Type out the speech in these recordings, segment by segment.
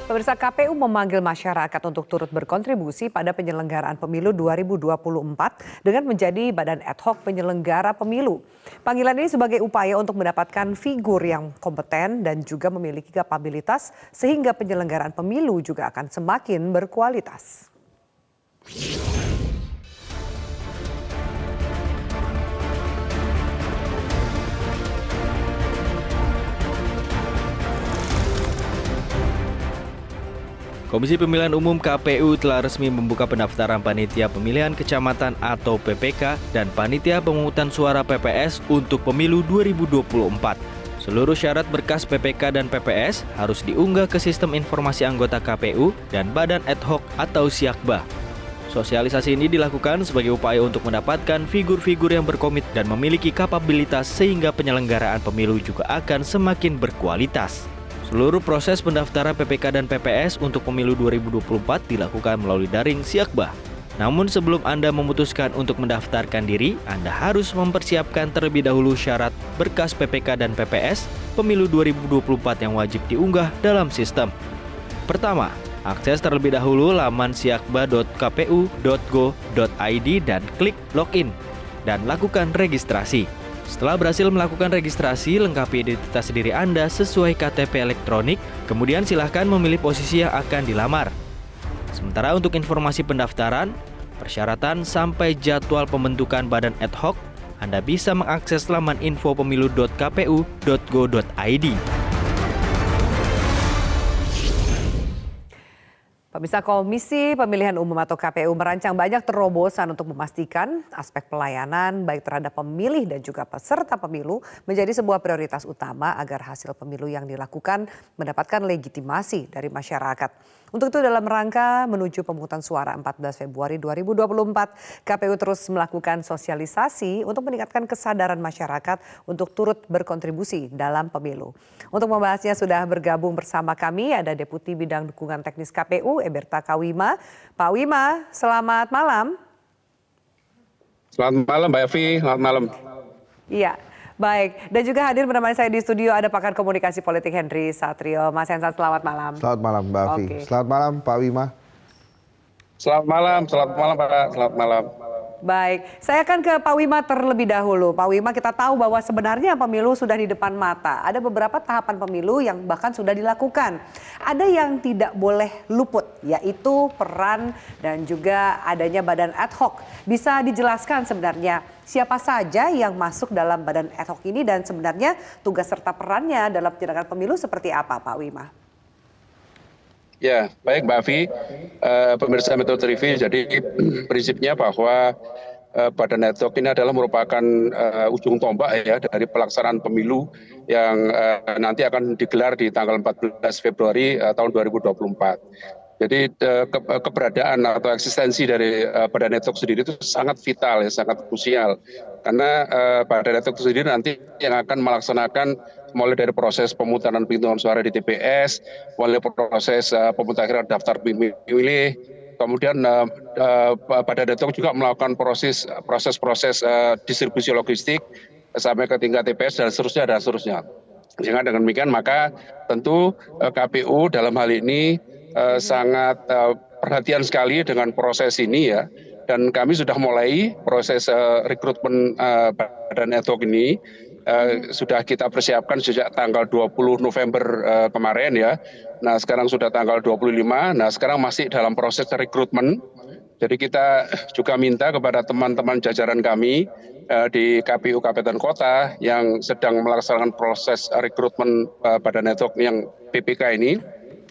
Pemirsa, KPU memanggil masyarakat untuk turut berkontribusi pada penyelenggaraan pemilu 2024 dengan menjadi badan ad hoc penyelenggara pemilu. Panggilan ini sebagai upaya untuk mendapatkan figur yang kompeten dan juga memiliki kapabilitas sehingga penyelenggaraan pemilu juga akan semakin berkualitas. Komisi Pemilihan Umum KPU telah resmi membuka pendaftaran panitia pemilihan kecamatan atau PPK dan panitia pemungutan suara PPS untuk pemilu 2024. Seluruh syarat berkas PPK dan PPS harus diunggah ke sistem informasi anggota KPU dan Badan Ad Hoc atau Siakba. Sosialisasi ini dilakukan sebagai upaya untuk mendapatkan figur-figur yang berkomit dan memiliki kapabilitas sehingga penyelenggaraan pemilu juga akan semakin berkualitas. Seluruh proses pendaftaran PPK dan PPS untuk pemilu 2024 dilakukan melalui daring Siakba. Namun sebelum Anda memutuskan untuk mendaftarkan diri, Anda harus mempersiapkan terlebih dahulu syarat berkas PPK dan PPS pemilu 2024 yang wajib diunggah dalam sistem. Pertama, akses terlebih dahulu laman siakba.kpu.go.id dan klik login dan lakukan registrasi. Setelah berhasil melakukan registrasi, lengkapi identitas diri Anda sesuai KTP elektronik, kemudian silahkan memilih posisi yang akan dilamar. Sementara untuk informasi pendaftaran, persyaratan sampai jadwal pembentukan badan ad hoc, Anda bisa mengakses laman info.pemilu.kpu.go.id. Pemirsa, Komisi Pemilihan Umum atau KPU merancang banyak terobosan untuk memastikan aspek pelayanan baik terhadap pemilih dan juga peserta pemilu menjadi sebuah prioritas utama agar hasil pemilu yang dilakukan mendapatkan legitimasi dari masyarakat. Untuk itu dalam rangka menuju pemungutan suara 14 Februari 2024, KPU terus melakukan sosialisasi untuk meningkatkan kesadaran masyarakat untuk turut berkontribusi dalam pemilu. Untuk membahasnya sudah bergabung bersama kami ada Deputi Bidang Dukungan Teknis KPU, Eberta Kawima. Pak Wima, selamat malam. Selamat malam Mbak Evi, selamat malam. Iya, baik. Dan juga hadir menemani saya di studio ada pakar komunikasi politik Henry Satrio. Mas Hensa, selamat malam. Selamat malam Mbak Evi. Selamat malam Pak Wima. Selamat malam Pak, selamat malam. Baik, saya akan ke Pak Wima terlebih dahulu. Pak Wima, kita tahu bahwa sebenarnya pemilu sudah di depan mata. Ada beberapa tahapan pemilu yang bahkan sudah dilakukan. Ada yang tidak boleh luput, yaitu peran dan juga adanya badan ad hoc. Bisa dijelaskan sebenarnya siapa saja yang masuk dalam badan ad hoc ini dan sebenarnya tugas serta perannya dalam penyelenggaraan pemilu seperti apa, Pak Wima? Ya, baik Mbak Afi, pemirsa Metro TV, jadi prinsipnya bahwa Badan ad hoc ini adalah merupakan ujung tombak ya dari pelaksanaan pemilu yang nanti akan digelar di tanggal 14 Februari tahun 2024. Jadi keberadaan atau eksistensi dari Badan ad hoc sendiri itu sangat vital ya, sangat krusial. Karena Badan ad hoc sendiri nanti yang akan melaksanakan mulai dari proses pemutaran penghitungan suara di TPS, mulai proses pemutakhiran daftar pemilih, kemudian Badan ad hoc juga melakukan proses distribusi logistik sampai ke tingkat TPS dan seterusnya. Sehingga dengan demikian maka tentu KPU dalam hal ini sangat perhatian sekali dengan proses ini ya. Dan kami sudah mulai proses rekrutmen Badan ad hoc ini. Sudah kita persiapkan sejak tanggal 20 November kemarin ya. Nah sekarang sudah tanggal 25, nah sekarang masih dalam proses rekrutmen. Jadi kita juga minta kepada teman-teman jajaran kami di KPU Kabupaten Kota yang sedang melaksanakan proses rekrutmen Badan ad hoc yang PPK ini,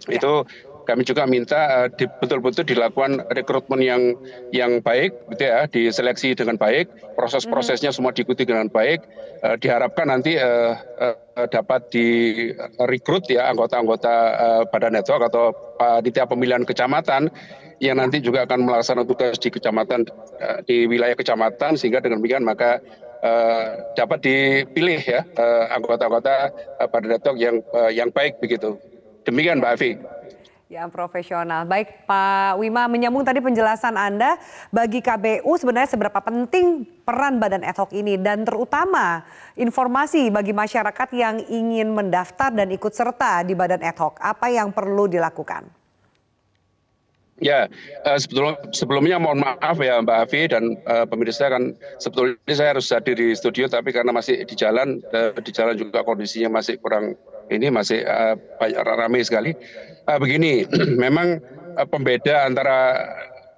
itu kami juga minta betul-betul dilakukan rekrutmen yang baik, gitu ya, diseleksi dengan baik, proses-prosesnya semua diikuti dengan baik. Diharapkan nanti dapat direkrut ya anggota-anggota Badan ad hoc atau panitia pemilihan kecamatan yang nanti juga akan melaksanakan tugas di kecamatan, di wilayah kecamatan, sehingga dengan demikian maka dapat dipilih ya anggota-anggota Badan ad hoc yang baik begitu. Demikian Mbak Afi. Ya, profesional. Baik, Pak Wima, menyambung tadi penjelasan Anda, bagi KPU sebenarnya seberapa penting peran badan ad hoc ini dan terutama informasi bagi masyarakat yang ingin mendaftar dan ikut serta di badan ad hoc, apa yang perlu dilakukan? Ya, sebelumnya mohon maaf ya Mbak Afi dan pemirsa, kan sebetulnya saya harus hadir di studio tapi karena masih di jalan juga kondisinya masih kurang, ini masih ramai sekali. Begini, memang pembeda antara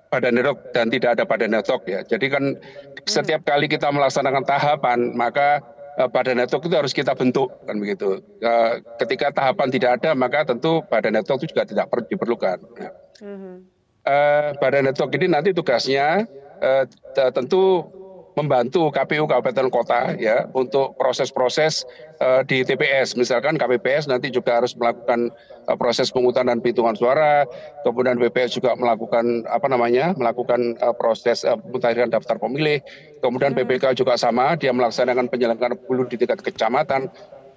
badan ad hoc dan tidak ada badan ad hoc ya. Jadi kan setiap kali kita melaksanakan tahapan maka badan ad hoc itu harus kita bentuk kan begitu. Ketika tahapan tidak ada maka tentu badan ad hoc itu juga tidak diperlukan. Badan ad hoc ini nanti tugasnya tentu membantu KPU Kabupaten Kota ya untuk proses-proses di TPS, misalkan KPPS nanti juga harus melakukan proses penghutang dan perhitungan suara, kemudian BPS juga melakukan proses pemutakhiran daftar pemilih, kemudian PPK juga sama, dia melaksanakan penyelenggaraan pemilu di tingkat kecamatan.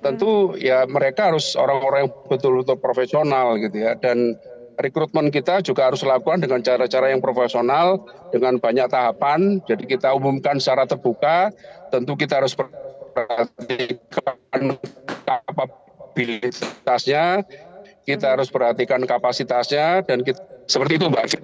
Tentu ya mereka harus orang-orang yang betul-betul profesional gitu ya, dan rekrutmen kita juga harus dilakukan dengan cara-cara yang profesional, dengan banyak tahapan. Jadi kita umumkan secara terbuka, tentu kita harus perhatikan kapabilitasnya, kita harus perhatikan kapasitasnya, dan seperti itu Mbak.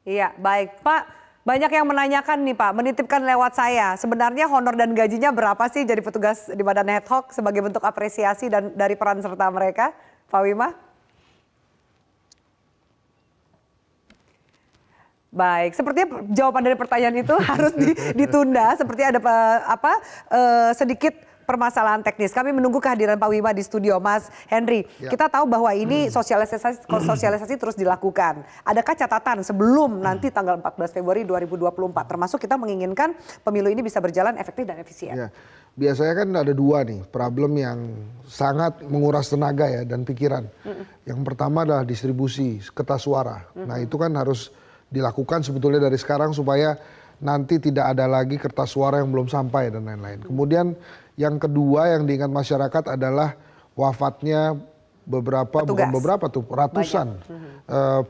Iya, baik Pak. Banyak yang menanyakan nih Pak, menitipkan lewat saya, sebenarnya honor dan gajinya berapa sih jadi petugas di badan ad hoc sebagai bentuk apresiasi dan dari peran serta mereka, Pak Wima? Baik, sepertinya jawaban dari pertanyaan itu harus ditunda. Sepertinya ada sedikit permasalahan teknis. Kami menunggu kehadiran Pak Wima di studio. Mas Henry, kita tahu bahwa ini sosialisasi terus dilakukan. Adakah catatan sebelum nanti tanggal 14 Februari 2024? Termasuk kita menginginkan pemilu ini bisa berjalan efektif dan efisien. Ya, biasanya kan ada dua nih problem yang sangat menguras tenaga ya dan pikiran. Yang pertama adalah distribusi kertas suara. Nah itu kan harus dilakukan sebetulnya dari sekarang supaya nanti tidak ada lagi kertas suara yang belum sampai dan lain-lain. Kemudian yang kedua yang diingat masyarakat adalah wafatnya ratusan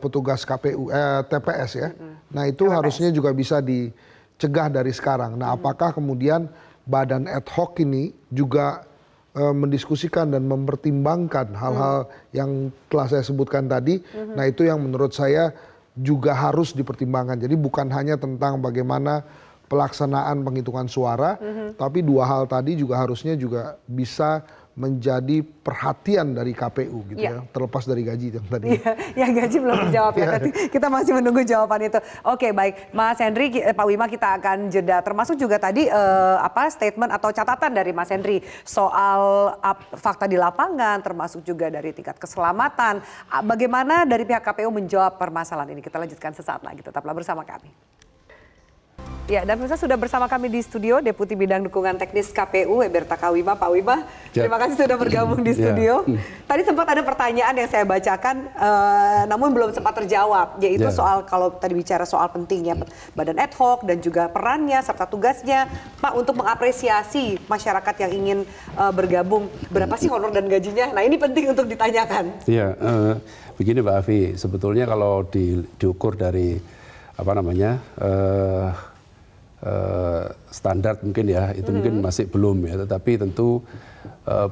petugas KPU, TPS ya. Nah itu harusnya juga bisa dicegah dari sekarang. Nah apakah kemudian badan ad hoc ini juga mendiskusikan dan mempertimbangkan hal-hal yang telah saya sebutkan tadi. Nah itu yang menurut saya juga harus dipertimbangkan. Jadi bukan hanya tentang bagaimana pelaksanaan penghitungan suara, tapi dua hal tadi juga harusnya juga bisa menjadi perhatian dari KPU gitu ya, terlepas dari gaji yang tadi. Ya gaji belum dijawab ya, kita masih menunggu jawaban itu. Oke baik, Mas Henry, Pak Wima kita akan jeda. Termasuk juga tadi statement atau catatan dari Mas Henry soal fakta di lapangan, termasuk juga dari tingkat keselamatan. Bagaimana dari pihak KPU menjawab permasalahan ini? Kita lanjutkan sesaat lagi, tetaplah bersama kami. Ya, dan pemirsa sudah bersama kami di studio Deputi Bidang Dukungan Teknis KPU Eberta Kawima. Pak Wima, terima kasih sudah bergabung di studio. Tadi sempat ada pertanyaan yang saya bacakan, namun belum sempat terjawab, yaitu soal kalau tadi bicara soal pentingnya badan ad hoc dan juga perannya serta tugasnya, Pak, untuk mengapresiasi masyarakat yang ingin bergabung, berapa sih honor dan gajinya? Nah ini penting untuk ditanyakan. Iya, begini Mbak Afi, sebetulnya kalau diukur dari standar mungkin ya, itu mungkin masih belum ya, tetapi tentu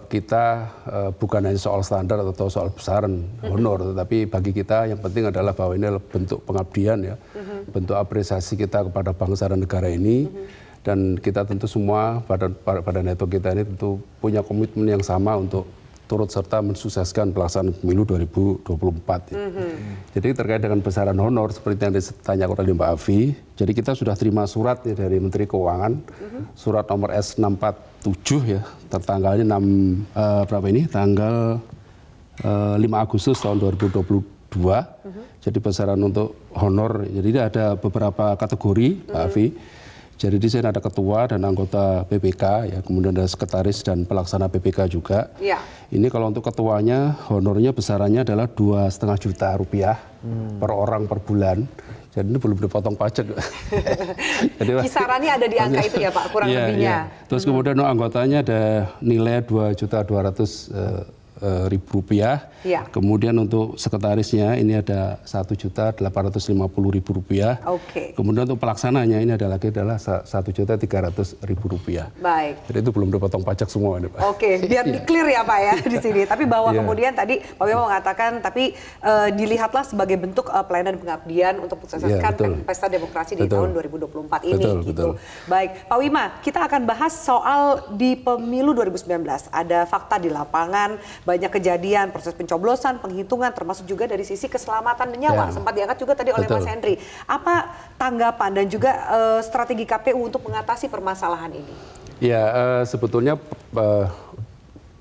kita bukan hanya soal standar atau soal besaran honor, tetapi bagi kita yang penting adalah bahwa ini adalah bentuk pengabdian ya, bentuk apresiasi kita kepada bangsa dan negara ini, dan kita tentu semua pada neto kita ini tentu punya komitmen yang sama untuk turut serta mensukseskan pelaksanaan pemilu 2024. Jadi terkait dengan besaran honor seperti yang ditanyakan oleh Mbak Afi, jadi kita sudah terima surat ya dari Menteri Keuangan, surat nomor S647 ya, tertanggalnya tanggal 5 Agustus tahun 2022. Jadi besaran untuk honor, jadi ada beberapa kategori Mbak Afi. Jadi di sini ada ketua dan anggota PPK, ya, kemudian ada sekretaris dan pelaksana PPK juga. Ya. Ini kalau untuk ketuanya honornya besarannya adalah 2,5 juta rupiah per orang per bulan. Jadi ini belum dipotong pajak. Jadi, kisarannya ada di angka itu ya Pak, kurang lebihnya. Ya. Terus kemudian anggotanya ada nilai 2.200.000 Rp1.800.000. Ya. Kemudian untuk sekretarisnya ini ada Rp1.850.000. Oke. Kemudian untuk pelaksananya ini adalah Rp1.300.000. Baik. Jadi itu belum dipotong pajak semua ini, Pak. Oke, biar di-clear ya Pak ya di sini. Tapi bahwa kemudian tadi Pak Bima mengatakan, tapi dilihatlah sebagai bentuk pelayanan pengabdian untuk mensukseskan pesta demokrasi di tahun 2024 ini. Betul. Baik, Pak Wima, kita akan bahas soal di pemilu 2019. Ada fakta di lapangan, banyak kejadian, proses pencoblosan, penghitungan, termasuk juga dari sisi keselamatan nyawa. Sempat diangkat juga tadi oleh Mas Henry. Apa tanggapan dan juga strategi KPU untuk mengatasi permasalahan ini? Ya, sebetulnya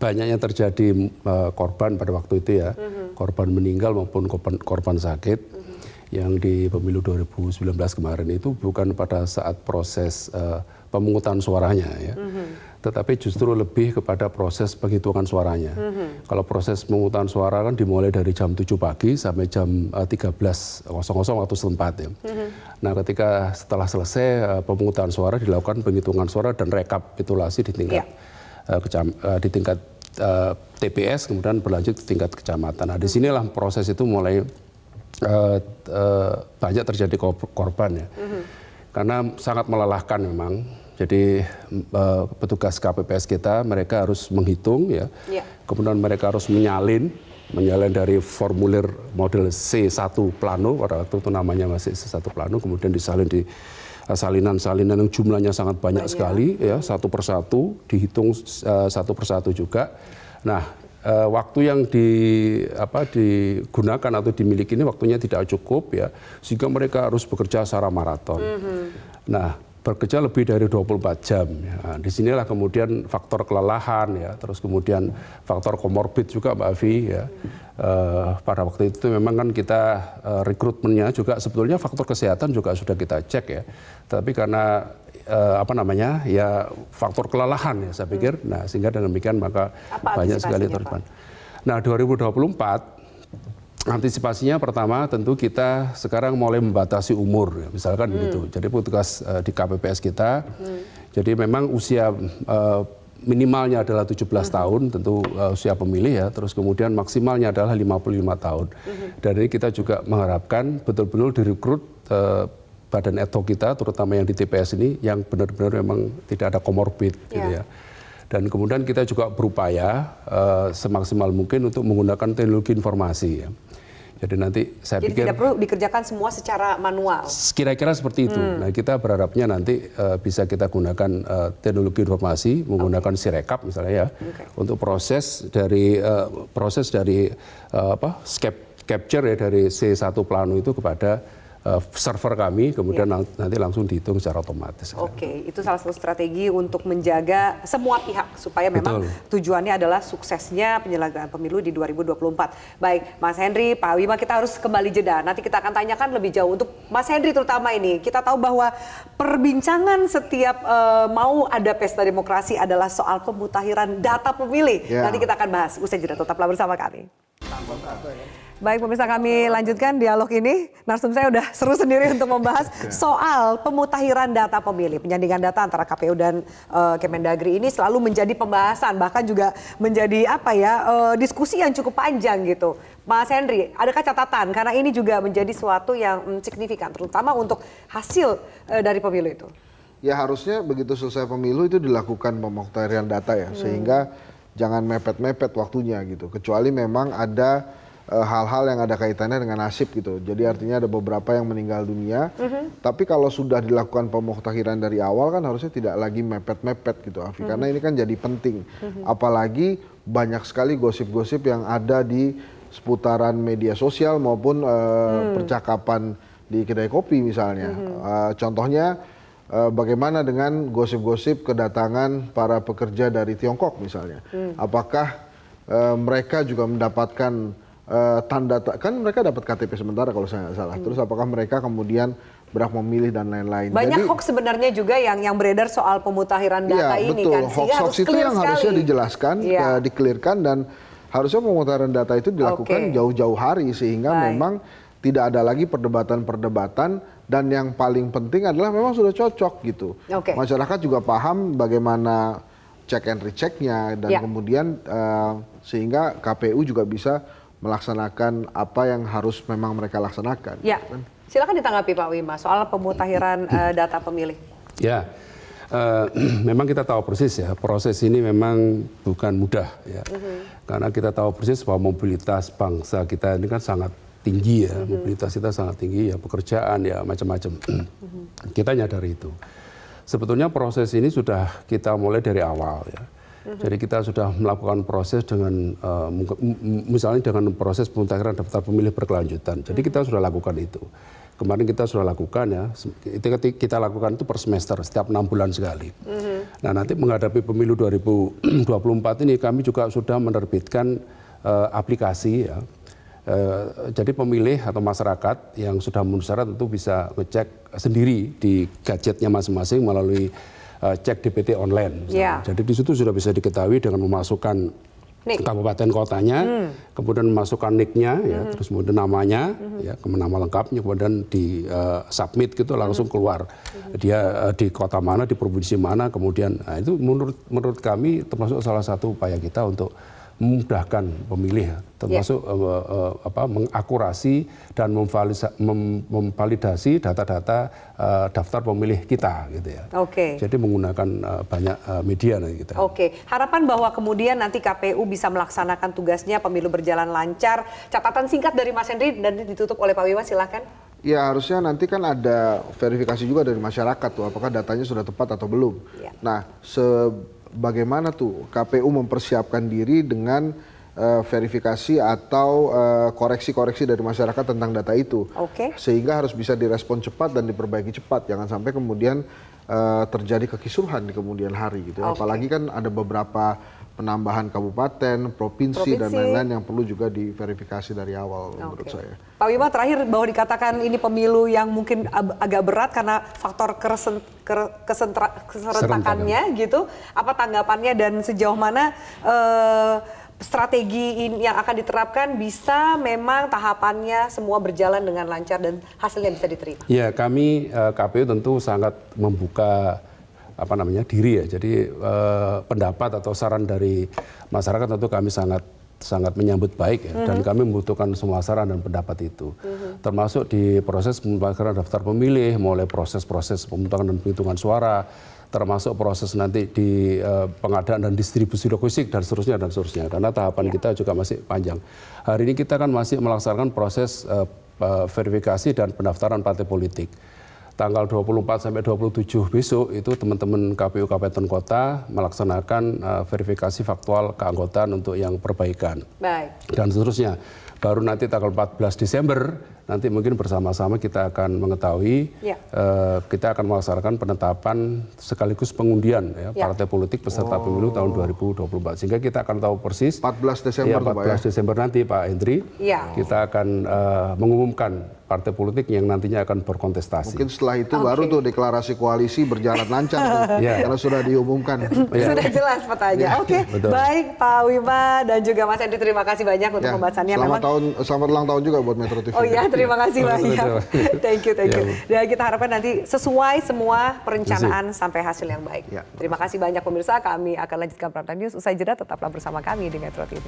banyaknya terjadi korban pada waktu itu ya, korban meninggal maupun korban sakit. Yang di pemilu 2019 kemarin itu bukan pada saat proses pemungutan suaranya ya, tetapi justru lebih kepada proses penghitungan suaranya. Kalau proses pemungutan suara kan dimulai dari jam 7 pagi sampai jam 13.00 waktu setempat ya. Nah, ketika setelah selesai pemungutan suara dilakukan penghitungan suara dan rekapitulasi di tingkat TPS, kemudian berlanjut ke tingkat kecamatan. Nah, disinilah proses itu mulai banyak terjadi korban ya, karena sangat melelahkan memang. Jadi petugas KPPS kita mereka harus menghitung ya, kemudian mereka harus menyalin dari formulir model C1 plano, pada waktu itu namanya masih C1 plano, kemudian disalin di salinan-salinan yang jumlahnya sangat banyak sekali ya, satu persatu dihitung satu persatu juga. Nah, waktu yang digunakan atau dimiliki ini waktunya tidak cukup ya, sehingga mereka harus bekerja secara maraton. Nah, bekerja lebih dari 24 jam. Ya. Disinilah kemudian faktor kelelahan ya, terus kemudian faktor komorbid juga Mbak Afi ya. Pada waktu itu memang kan kita rekrutmennya juga sebetulnya faktor kesehatan juga sudah kita cek ya, tapi karena ya faktor kelelahan ya saya pikir. Nah, sehingga dengan demikian maka banyak sekali korban. Nah, 2024 antisipasinya pertama tentu kita sekarang mulai membatasi umur ya, misalkan begitu. Jadi petugas di KPPS kita jadi memang usia minimalnya adalah 17 tahun tentu usia pemilih ya, terus kemudian maksimalnya adalah 55 tahun. Dan ini kita juga mengharapkan betul-betul direkrut badan ad hoc kita, terutama yang di TPS ini, yang benar-benar memang tidak ada komorbid gitu ya. Dan kemudian kita juga berupaya semaksimal mungkin untuk menggunakan teknologi informasi ya. Jadi nanti saya pikir tidak perlu dikerjakan semua secara manual. Kira-kira seperti itu. Nah, kita berharapnya nanti bisa kita gunakan teknologi informasi, menggunakan Sirekap misalnya ya, untuk proses dari capture ya dari C1 plano itu kepada server kami, kemudian nanti langsung dihitung secara otomatis. Oke, itu salah satu strategi untuk menjaga semua pihak supaya memang tujuannya adalah suksesnya penyelenggaraan pemilu di 2024. Baik, Mas Henry, Pak Wima, kita harus kembali jeda. Nanti kita akan tanyakan lebih jauh untuk Mas Henry terutama ini. Kita tahu bahwa perbincangan setiap mau ada pesta demokrasi adalah soal pemutakhiran data pemilih. Nanti kita akan bahas. Usai jeda, tetaplah bersama kami. Baik pemirsa, kami lanjutkan dialog ini. Narsum saya udah seru sendiri untuk membahas soal pemutakhiran data pemilih. Penyandingan data antara KPU dan Kemendagri ini selalu menjadi pembahasan, bahkan juga menjadi diskusi yang cukup panjang gitu. Mas Henry, adakah catatan? Karena ini juga menjadi suatu yang signifikan, terutama untuk hasil dari pemilu itu. Ya harusnya begitu selesai pemilu itu dilakukan pemutakhiran data ya, sehingga jangan mepet-mepet waktunya gitu. Kecuali memang ada hal-hal yang ada kaitannya dengan nasib gitu. Jadi artinya ada beberapa yang meninggal dunia. Tapi kalau sudah dilakukan pemutakhiran dari awal kan harusnya tidak lagi mepet-mepet gitu, Afi. Karena ini kan jadi penting. Apalagi banyak sekali gosip-gosip yang ada di seputaran media sosial maupun percakapan di kedai kopi misalnya. Contohnya bagaimana dengan gosip-gosip kedatangan para pekerja dari Tiongkok misalnya. Apakah mereka juga mendapatkan kan mereka dapat KTP sementara kalau saya nggak salah. Terus apakah mereka kemudian berhak memilih dan lain-lain. Banyak hoax sebenarnya juga yang beredar soal pemutakhiran data ini kan. Hoax itu yang harusnya dijelaskan, di-clearkan, dan harusnya pemutakhiran data itu dilakukan jauh-jauh hari sehingga memang tidak ada lagi perdebatan-perdebatan, dan yang paling penting adalah memang sudah cocok gitu. Masyarakat juga paham bagaimana check and rechecknya dan kemudian sehingga KPU juga bisa melaksanakan apa yang harus memang mereka laksanakan. Ya, silakan ditanggapi Pak Wima soal pemutakhiran data pemilih. Ya, memang kita tahu persis ya, proses ini memang bukan mudah ya, karena kita tahu persis bahwa mobilitas bangsa kita ini kan sangat tinggi ya, mobilitas kita sangat tinggi ya, pekerjaan ya macam-macam. Kita nyadari itu. Sebetulnya proses ini sudah kita mulai dari awal ya. Jadi kita sudah melakukan proses dengan misalnya dengan proses pemutakhiran daftar pemilih berkelanjutan. Jadi kita sudah lakukan itu. Kemarin kita sudah lakukan ya. Itu kita lakukan itu per semester setiap 6 bulan sekali. Nah nanti menghadapi pemilu 2024 ini kami juga sudah menerbitkan aplikasi ya. Jadi pemilih atau masyarakat yang sudah memenuhi syarat tentu bisa ngecek sendiri di gadgetnya masing-masing melalui cek DPT online. Jadi di situ sudah bisa diketahui dengan memasukkan kabupaten kotanya, kemudian memasukkan NIK-nya, ya, terus kemudian namanya, ya, nama lengkapnya, kemudian di submit gitu langsung keluar. Dia di kota mana, di provinsi mana, kemudian itu menurut kami termasuk salah satu upaya kita untuk memudahkan pemilih, termasuk mengakurasi dan memvalidasi data-data daftar pemilih kita, gitu ya. Jadi menggunakan banyak media kita. Harapan bahwa kemudian nanti KPU bisa melaksanakan tugasnya, pemilu berjalan lancar. Catatan singkat dari Mas Henry dan ditutup oleh Pak Wima, silakan. Ya harusnya nanti kan ada verifikasi juga dari masyarakat tuh, apakah datanya sudah tepat atau belum. Nah, bagaimana tuh KPU mempersiapkan diri dengan verifikasi atau koreksi-koreksi dari masyarakat tentang data itu, sehingga harus bisa direspon cepat dan diperbaiki cepat, jangan sampai kemudian terjadi kekisruhan di kemudian hari gitu. Apalagi kan ada beberapa penambahan kabupaten, provinsi dan lain-lain yang perlu juga diverifikasi dari awal menurut saya. Pak Wima, terakhir bahwa dikatakan ini pemilu yang mungkin agak berat karena faktor keserentakannya gitu. Apa tanggapannya dan sejauh mana strategi ini yang akan diterapkan bisa memang tahapannya semua berjalan dengan lancar dan hasilnya bisa diterima? Ya, kami KPU tentu sangat membuka diri ya. Jadi pendapat atau saran dari masyarakat tentu kami sangat menyambut baik ya, dan kami membutuhkan semua saran dan pendapat itu. Termasuk di proses pemutakhiran daftar pemilih, mulai proses-proses pemutakhiran dan penghitungan suara, termasuk proses nanti di pengadaan dan distribusi logistik dan seterusnya karena tahapan kita juga masih panjang. Hari ini kita kan masih melaksanakan proses verifikasi dan pendaftaran partai politik. Tanggal 24 sampai 27 besok itu teman-teman KPU Kabupaten Kota melaksanakan verifikasi faktual keanggotaan untuk yang perbaikan. Dan seterusnya. Baru nanti tanggal 14 Desember nanti mungkin bersama-sama kita akan mengetahui, kita akan melaksanakan penetapan sekaligus pengundian partai politik peserta pemilu tahun 2024. Sehingga kita akan tahu persis 14 Desember 14 Desember nanti Pak Hendri, kita akan mengumumkan partai politik yang nantinya akan berkontestasi. Mungkin setelah itu baru tuh deklarasi koalisi berjalan lancar karena sudah diumumkan. Sudah jelas petanya. Baik Pak Wima dan juga Mas Henry, terima kasih banyak untuk pembahasannya. Selamat ulang tahun juga buat Metro TV. Oh iya, terima kasih banyak. Thank you. Dan kita harapkan nanti sesuai semua perencanaan sampai hasil yang baik. Terima kasih banyak pemirsa, kami akan lanjutkan Prime Time News. Usai jeda tetaplah bersama kami di Metro TV.